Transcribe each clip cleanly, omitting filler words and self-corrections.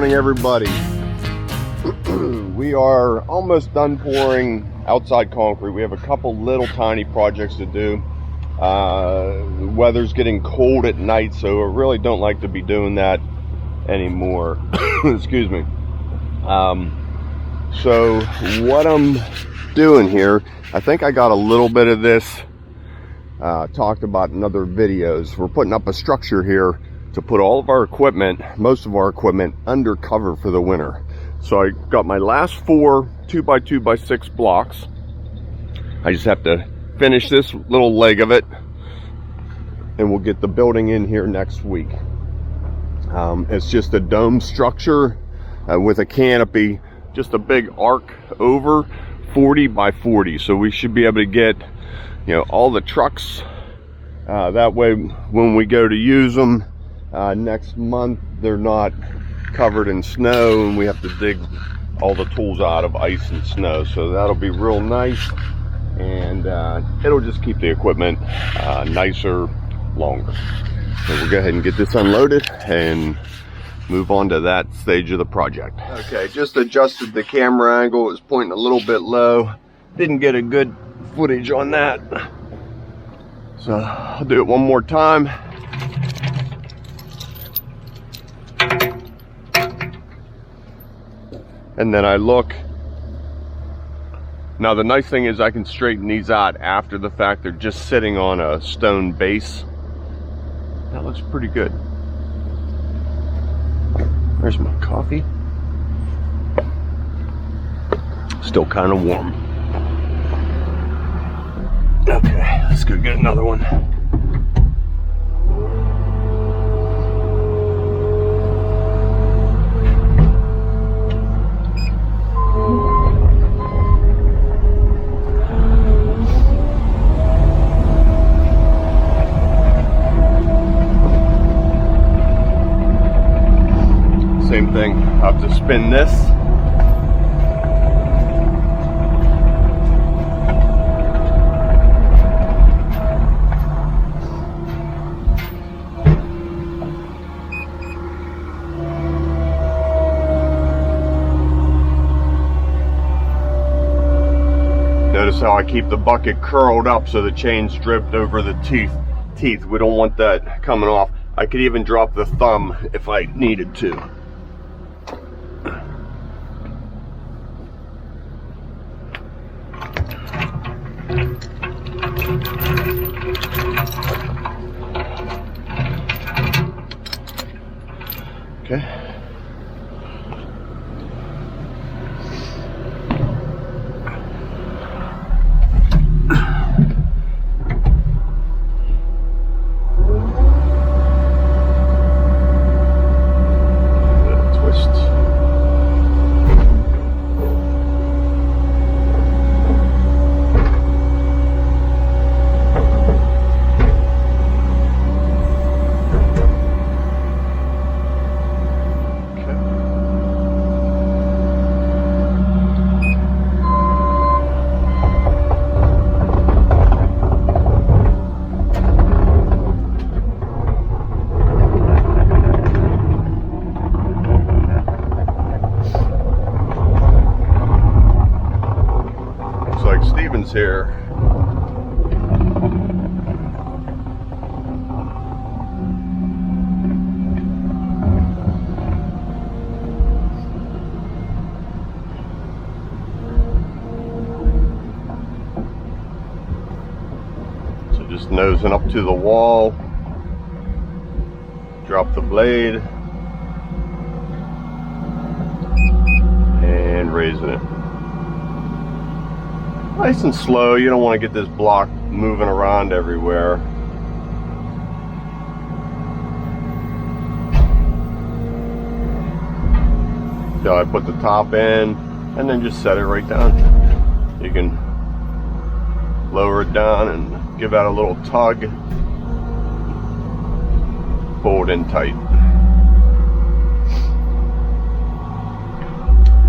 morning, everybody. We are almost done pouring outside concrete. We have a couple little tiny projects to do. The weather's getting cold at night, so I really don't like to be doing that anymore. Excuse me. So what I'm doing here, I think I got a little bit of this talked about in other videos. We're putting up a structure here to put all of our equipment, most of our equipment, under cover for the winter. So I got my last 4 2x2x6 blocks. I just have to finish this little leg of it, and we'll get the building in here next week. It's just a dome structure with a canopy, just a big arc over 40 by 40. So we should be able to get, you know, all the trucks. That way, when we go to use them next month, they're not covered in snow and we have to dig all the tools out of ice and snow. So that'll be real nice, and it'll just keep the equipment nicer longer. So we'll go ahead and get this unloaded and move on to that stage of the project. Okay, just adjusted the camera angle. It was pointing a little bit low. Didn't get a good footage on that. So I'll do it one more time. And then I look. Now the nice thing is I can straighten these out after the fact. They're just sitting on a stone base. That looks pretty good. There's my coffee. Still kind of warm. Okay, let's go get another one. Same thing, I have to spin this. Notice how I keep the bucket curled up so the chain's draped over the teeth. We don't want that coming off. I could even drop the thumb if I needed to. Okay. Here. So just nosing up to the wall, drop the blade, and raising it. Nice and slow. You don't want to get this block moving around everywhere. So I put the top in and then just set it right down. You can lower it down and give that a little tug. Pull it in tight.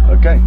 Okay.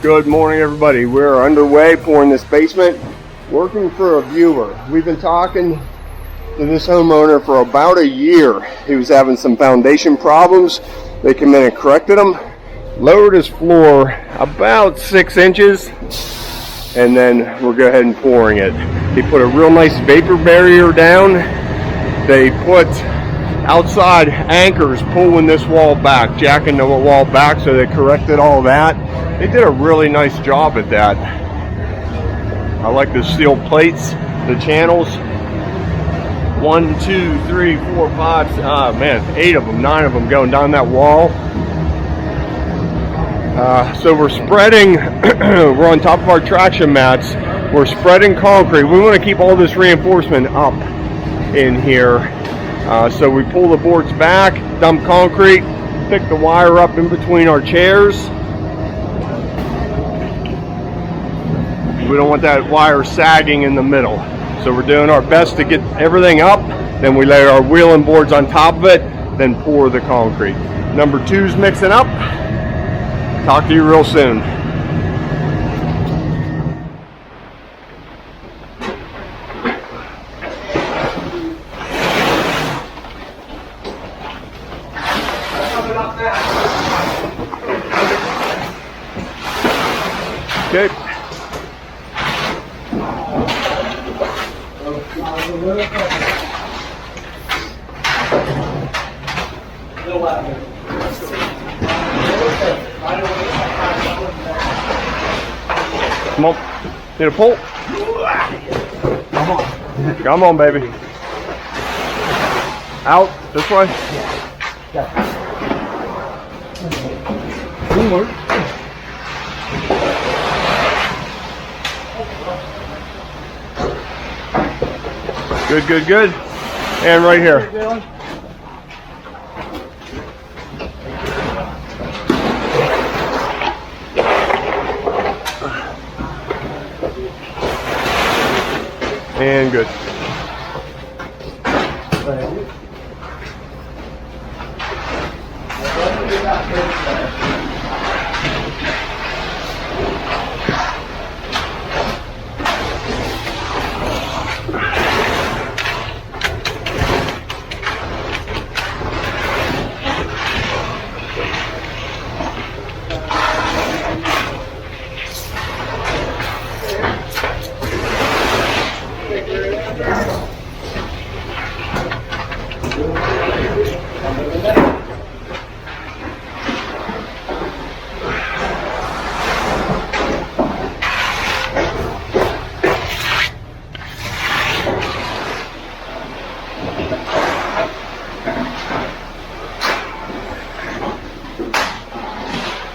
Good morning, everybody. We're underway pouring this basement, working for a viewer. We've been talking to this homeowner for about a year. He was having some foundation problems. They came in and corrected them, lowered his floor about 6 inches, and then we'll go ahead and pouring it. He put a real nice vapor barrier down. They put outside anchors pulling this wall back, jacking the wall back, so they corrected all that. They did a really nice job at that. I like the steel plates, the channels. 1, 2, 3, 4, 5, 8 of them, 9 of them going down that wall. So we're spreading, we're on top of our traction mats. We're spreading concrete. We want to keep all this reinforcement up in here. So we pull the boards back, dump concrete, pick the wire up in between our chairs. We don't want that wire sagging in the middle. So we're doing our best to get everything up. Then we lay our wheeling boards on top of it, then pour the concrete. Number 2's mixing up. Talk to you real soon. Okay. Come on. Need a pull? Come on. Come on, baby. Out. This way. One more. Good, good, good. And right here. And good.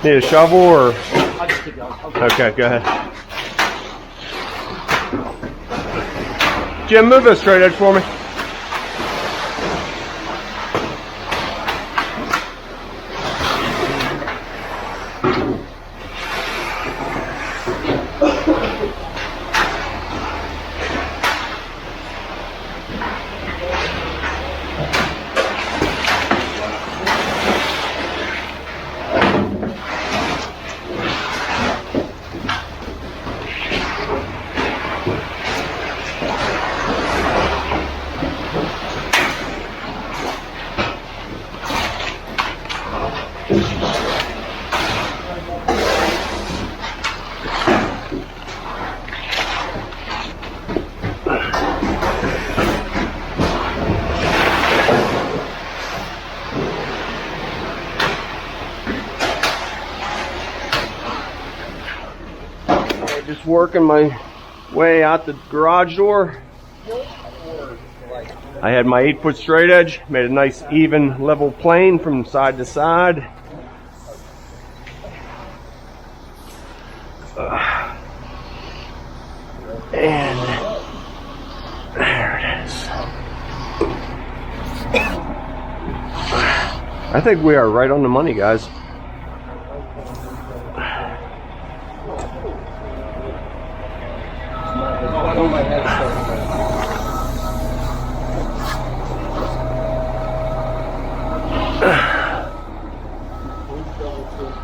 Need a shovel or? Okay, go ahead. Jim, move this straight edge for me. Just working my way out the garage door. I had my 8-foot straight edge, made a nice even level plane from side to side. And there it is. I think we are right on the money, guys.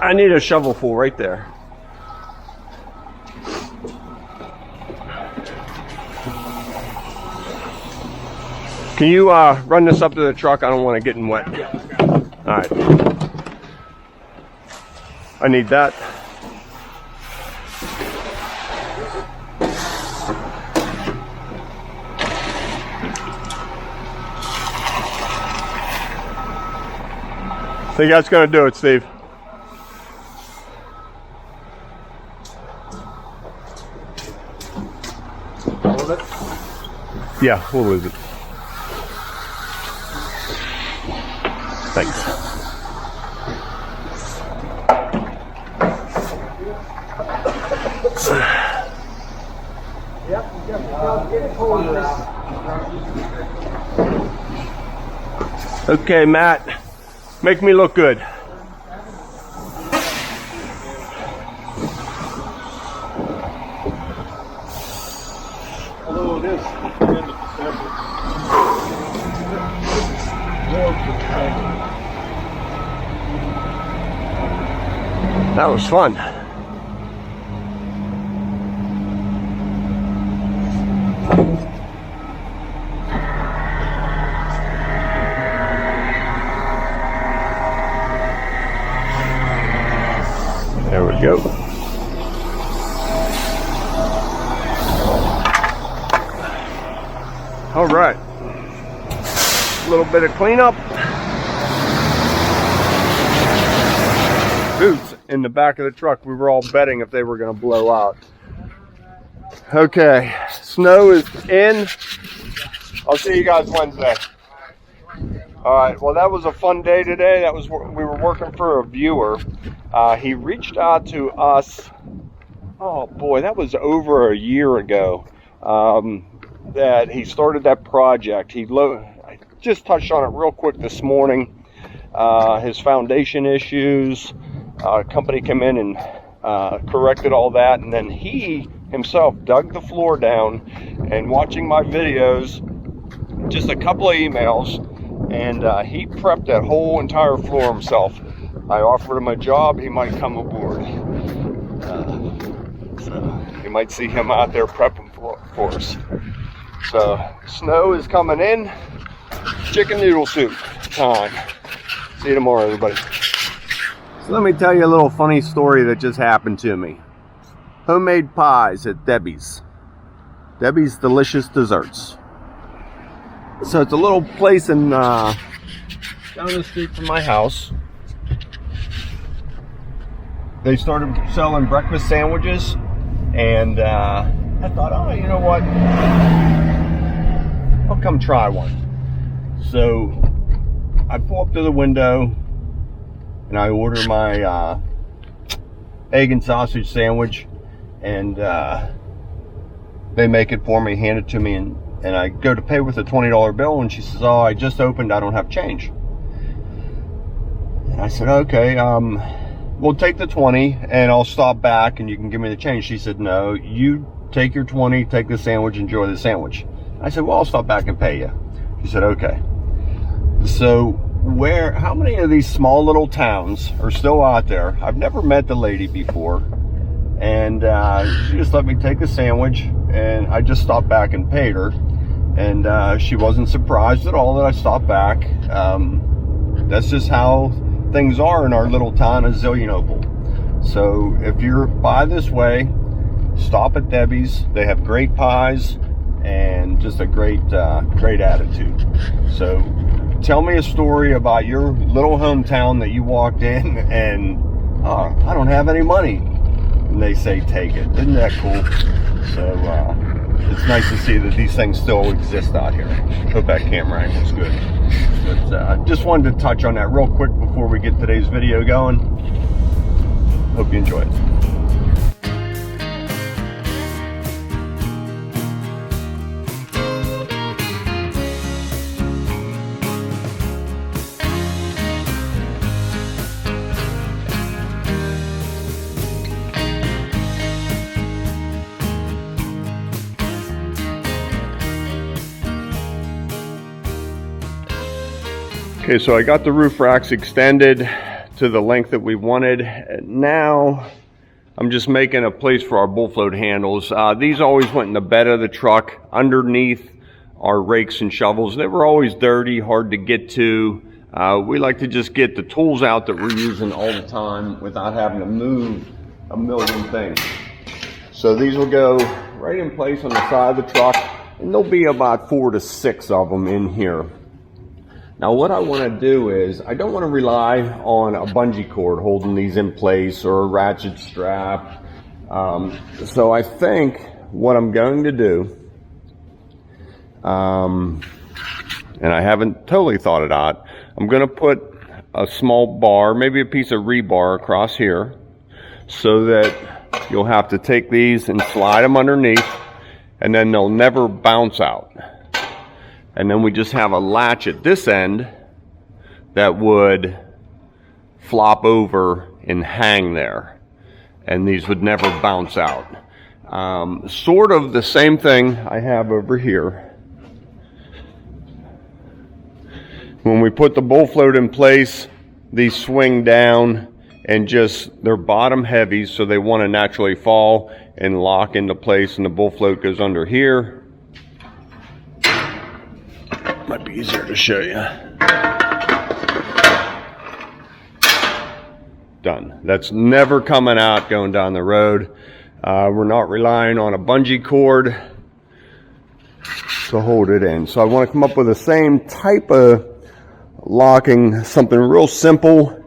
I need a shovelful right there. Can you run this up to the truck? I don't want it getting wet. All right. I need that. I think that's going to do it, Steve. All of it? Yeah, we'll lose it. Thanks. Okay, Matt, make me look good. Although it is the end of December. That was fun. There we go. All right. A little bit of cleanup. Boots in the back of the truck. We were all betting if they were going to blow out. Okay. Snow is in. I'll see you guys Wednesday. All right. Well, that was a fun day today. That was, we were working for a viewer. He reached out to us. Oh boy, that was over a year ago. That he started that project. I just touched on it real quick this morning. His foundation issues. Company came in and corrected all that, and then he himself dug the floor down. And watching my videos, just a couple of emails, and he prepped that whole entire floor himself. I offered him a job. He might come aboard. So you might see him out there prepping for us. So snow is coming in. Chicken noodle soup time. See you tomorrow, everybody. So let me tell you a little funny story that just happened to me. Homemade pies at Debbie's. Debbie's Delicious Desserts. So it's a little place in down the street from my house. They started selling breakfast sandwiches, and I thought, oh, you know what? I'll come try one. So I pull up to the window and I order my egg and sausage sandwich, and they make it for me, hand it to me, and I go to pay with a $20 bill, and she says, oh, I just opened, I don't have change. And I said, okay, we'll take the 20 and I'll stop back and you can give me the change. She said, no, you take your 20, take the sandwich, enjoy the sandwich. I said, well, I'll stop back and pay you. She said, okay. So how many of these small little towns are still out there? I've never met the lady before, and she just let me take the sandwich, and I just stopped back and paid her, and she wasn't surprised at all that I stopped back. That's just how things are in our little town of Zillionople. So if you're by this way, stop at Debbie's. They have great pies and just a great attitude. So tell me a story about your little hometown that you walked in and I don't have any money, and they say take it. Isn't that cool? So it's nice to see that these things still exist out here. Hope that camera angle's good. But just wanted to touch on that real quick before we get today's video going. Hope you enjoy it. Okay, so I got the roof racks extended to the length that we wanted. Now I'm just making a place for our bull float handles. These always went in the bed of the truck underneath our rakes and shovels. They were always dirty, hard to get to. We like to just get the tools out that we're using all the time without having to move a million things. So these will go right in place on the side of the truck, and there'll be about 4 to 6 of them in here. Now what I want to do is, I don't want to rely on a bungee cord holding these in place or a ratchet strap. So I think what I'm going to do, and I haven't totally thought it out, I'm going to put a small bar, maybe a piece of rebar across here, so that you'll have to take these and slide them underneath, and then they'll never bounce out. And then we just have a latch at this end that would flop over and hang there, and these would never bounce out. Sort of the same thing I have over here. When we put the bull float in place, these swing down and they're bottom heavy, so they want to naturally fall and lock into place, and the bull float goes under here. Might be easier to show you. Done. That's never coming out going down the road. We're not relying on a bungee cord to hold it in. So I want to come up with the same type of locking, something real simple.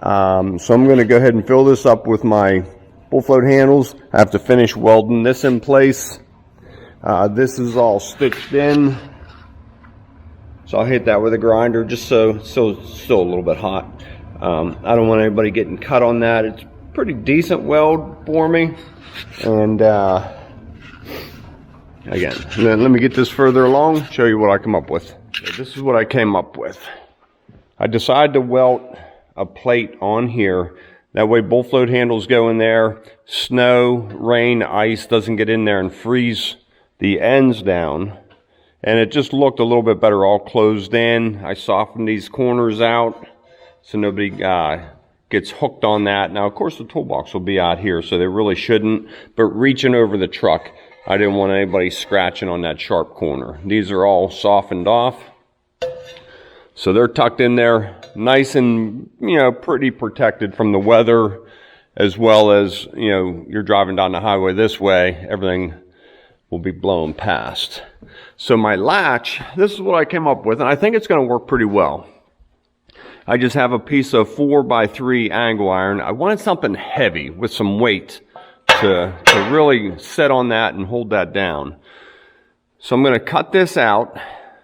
So I'm going to go ahead and fill this up with my bull float handles. I have to finish welding this in place. This is all stitched in. So I'll hit that with a grinder just so it's still a little bit hot. I don't want anybody getting cut on that. It's pretty decent weld for me. And again, let me get this further along, show you what I come up with. So this is what I came up with. I decided to welt a plate on here. That way bull float handles go in there. Snow, rain, ice doesn't get in there and freeze the ends down. And it just looked a little bit better all closed in. I softened these corners out so nobody gets hooked on that. Now, of course, the toolbox will be out here, so they really shouldn't. But reaching over the truck, I didn't want anybody scratching on that sharp corner. These are all softened off. So they're tucked in there, nice and, pretty protected from the weather, as well as, you're driving down the highway this way, everything will be blown past. So my latch, this is what I came up with, and I think it's going to work pretty well. I just have a piece of 4x3 angle iron. I wanted something heavy with some weight to really set on that and hold that down. So I'm going to cut this out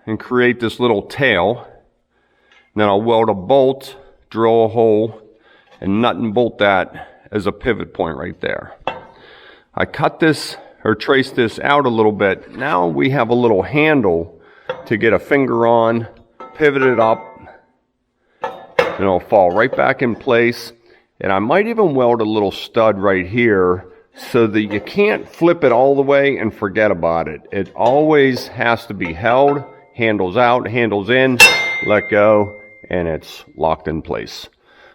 and create this little tail. Then I'll weld a bolt, drill a hole, and nut and bolt that as a pivot point right there. I cut this or trace this out a little bit. Now we have a little handle to get a finger on, pivot it up, and it'll fall right back in place. And I might even weld a little stud right here so that you can't flip it all the way and forget about it. It always has to be held, handles out, handles in, let go, and it's locked in place.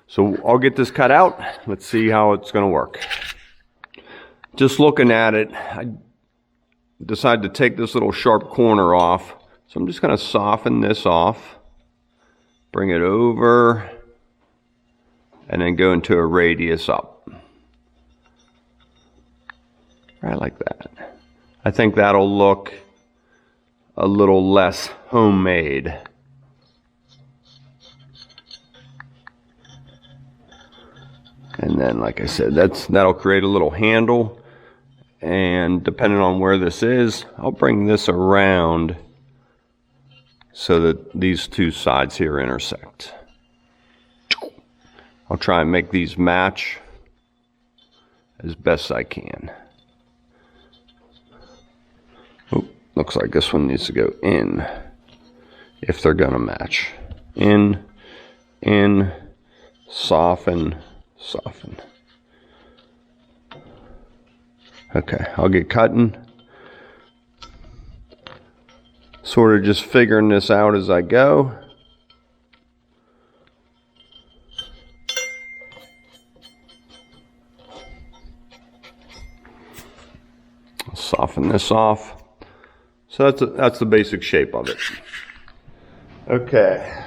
So I'll get this cut out. Let's see how it's going to work. Just looking at it, I decided to take this little sharp corner off. So I'm just going to soften this off, bring it over, and then go into a radius up. Right like that. I think that'll look a little less homemade. And then, like I said, that'll create a little handle. And depending on where this is, I'll bring this around so that these two sides here intersect. I'll try and make these match as best I can. Oh, looks like this one needs to go in if they're gonna match. In, soften, soften. Okay, I'll get cutting. Sort of just figuring this out as I go. I'll soften this off So that's the basic shape of it. Okay.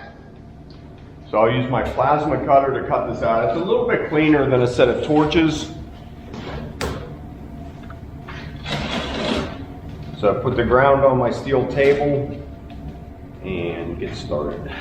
So I'll use my plasma cutter to cut this out. It's a little bit cleaner than a set of torches. So I put the ground on my steel table and get started.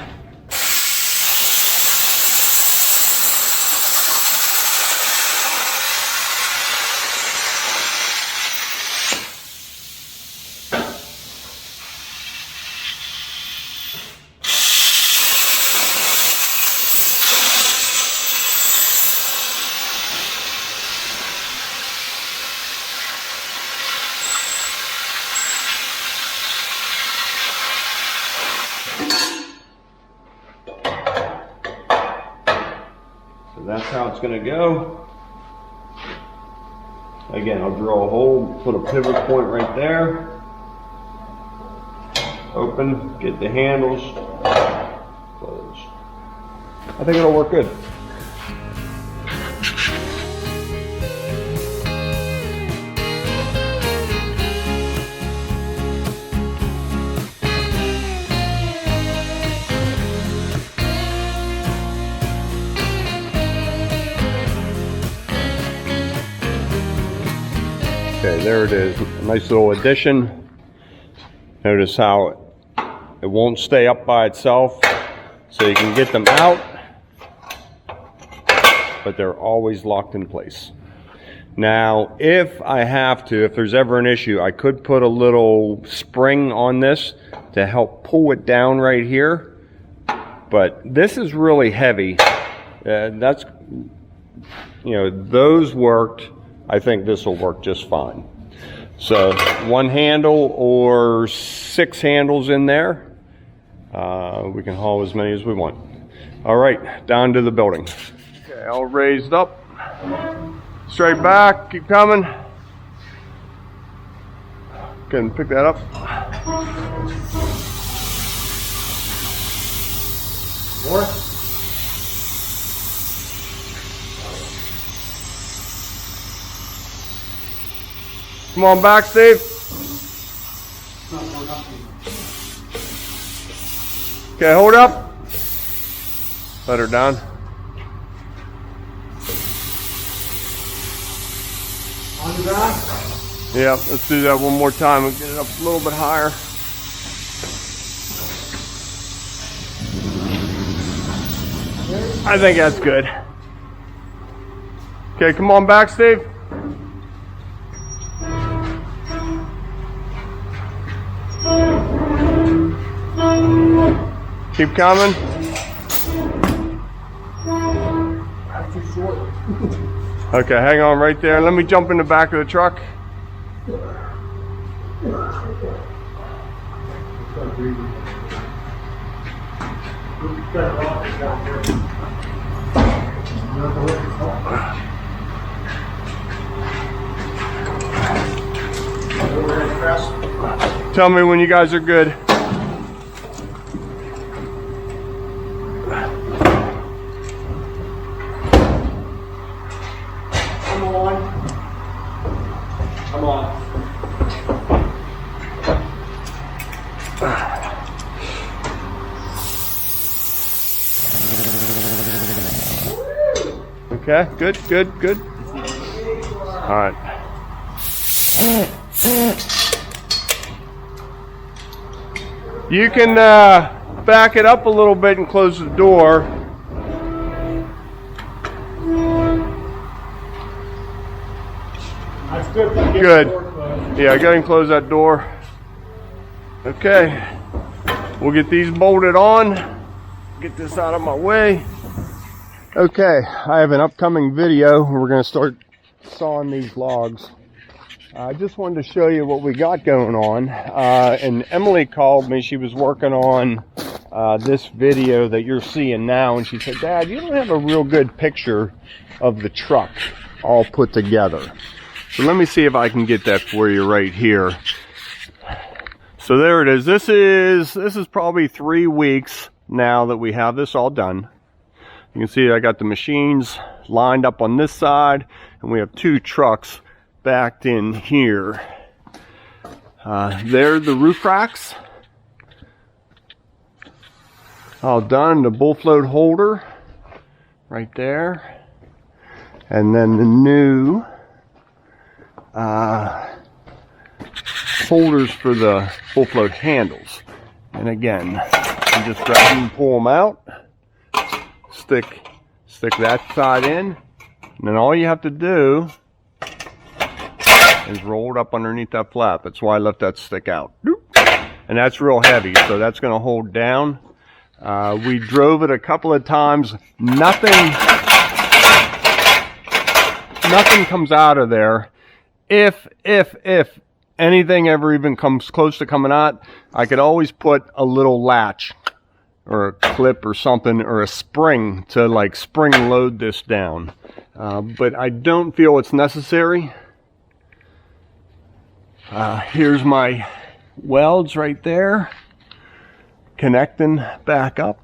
That's how it's going to go. Again, I'll drill a hole, put a pivot point right there. Open, get the handles, close. I think it'll work good. Okay, there it is. A nice little addition. Notice how it won't stay up by itself, so you can get them out, but they're always locked in place. Now, if I have to, if there's ever an issue, I could put a little spring on this to help pull it down right here, but this is really heavy. That's, you know, those worked. I think this will work just fine. So one handle or 6 handles in there. We can haul as many as we want. All right, down to the building. Okay, all raised up. Straight back, keep coming. Can pick that up. More. Come on back, Steve. Okay, hold up. Let her down. On the ground? Yeah, let's do that one more time and get it up a little bit higher. I think that's good. Okay, come on back, Steve. Keep coming. That's too short. Okay, hang on right there. Let me jump in the back of the truck. Tell me when you guys are good. Come on. Okay, good, good, good. All right. You can back it up a little bit and close the door. That's good. Good. Yeah, go ahead and close that door. Okay. We'll get these bolted on. Get this out of my way. Okay, I have an upcoming video where we're going to start sawing these logs. I just wanted to show you what we got going on. And Emily called me. She was working on this video that you're seeing now. And she said, Dad, you don't have a real good picture of the truck all put together. So let me see if I can get that for you right here. So there it is. This is probably 3 weeks now that we have this all done. You can see I got the machines lined up on this side, and we have 2 trucks backed in here. There are the roof racks. All done. The bull float holder right there. And then the new holders for the bull float handles. And again, you just grab them and pull them out. Stick that side in. And then all you have to do is roll it up underneath that flap. That's why I left that stick out. And that's real heavy, so that's going to hold down. We drove it a couple of times. Nothing comes out of there. If anything ever even comes close to coming out, I could always put a little latch or a clip or something or a spring to like spring load this down. But I don't feel it's necessary. Here's my welds right there, connecting back up.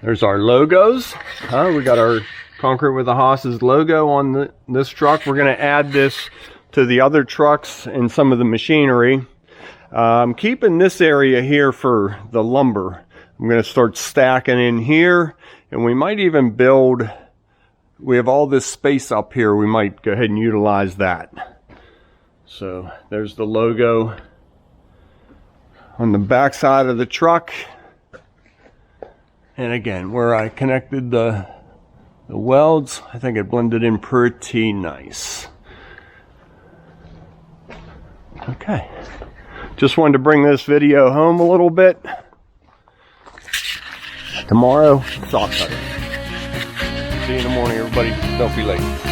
There's our logos. We got our Concrete with the Hosses logo on this truck. We're going to add this to the other trucks and some of the machinery. I'm keeping this area here for the lumber. I'm going to start stacking in here, and we might even build, we have all this space up here, we might go ahead and utilize that. So there's the logo on the back side of the truck. And again, where I connected the welds, I think it blended in pretty nice. Okay. Just wanted to bring this video home a little bit. Tomorrow, saw cutter. See you in the morning, everybody. Don't be late.